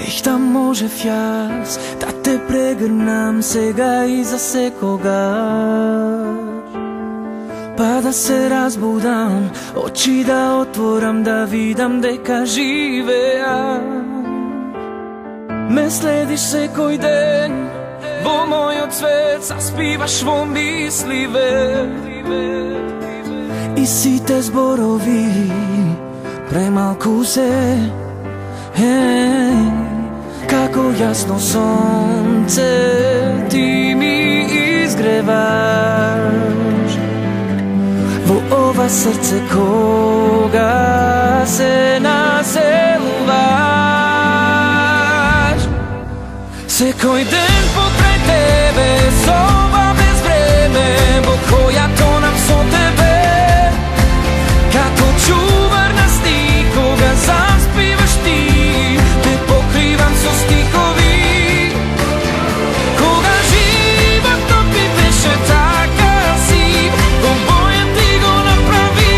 Ехта можев јас да те прегрнам сега и за секогаш, па да се разбудам, очи да отворам, да видам дека живеам. Ме следиш секој ден во мојот свет, заспиваш во мисливе, и сите зборови премалку се. Како јасно сонце ти ми изгреваш во ова срце кога се населуваш. Секој ден покрај тебе, соба без време, во која тонам со тебе, како чувар на стих кога заспиваш ти. Те покривам со стихови, кога животот ми беше така сив, во боја ти го направи.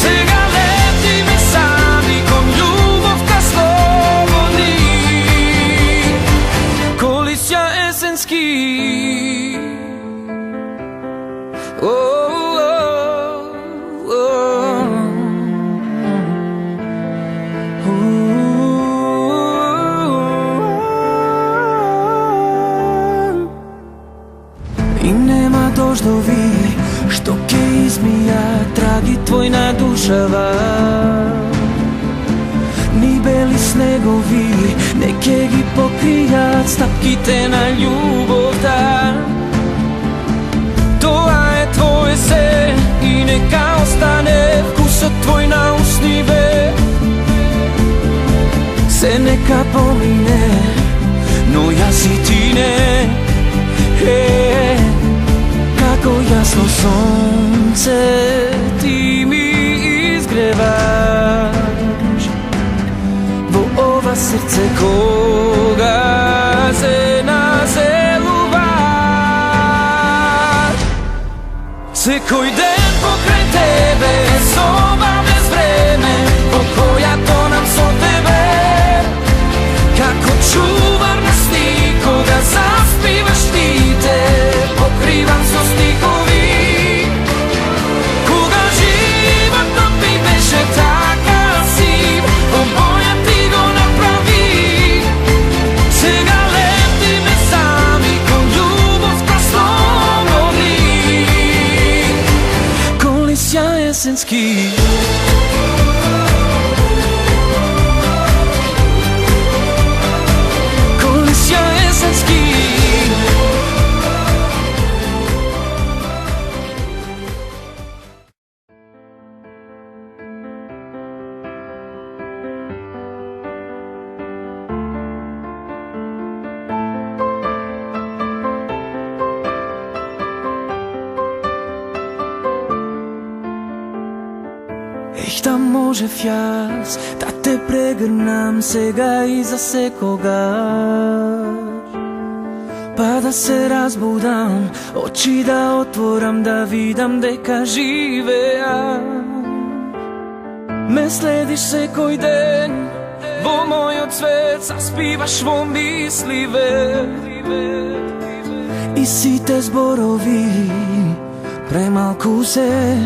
Сега летиме сами кон љубовта слободни, колисја есенски. И нема дождови што ќе измијат траги твој на душава, ни бели снегови не ќе ги покријат стапките на љубовта. Тоа е твое се и нека остане вкусот твој на устниве. Се нека помине, но јас и ти не. Како јасно сонце ти ми изгреваш во ова срце кога се населуваш. Секој ден покрај тебе, соба без време, во која тонам со тебе, како чувар на стих кога заспиваш ти. Те покривам со стихови, кога животот ми беше така сив, во боја ти го направи. Сега летиме сами кон љубовта слободни, колисја есенски. Колисја есенски. Ехта можев јас да те прегрнам сега и за секогаш, па да се разбудам, очи да отворам, да видам дека живеам. Ме следиш секој ден во мојот свет, заспиваш во мисливе, и сите зборови премалку се.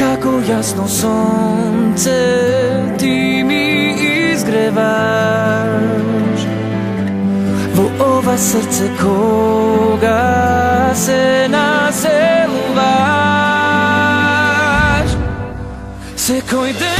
Како јасно сонце ти ми изгреваш во ова срце кога се населуваш. Секој ден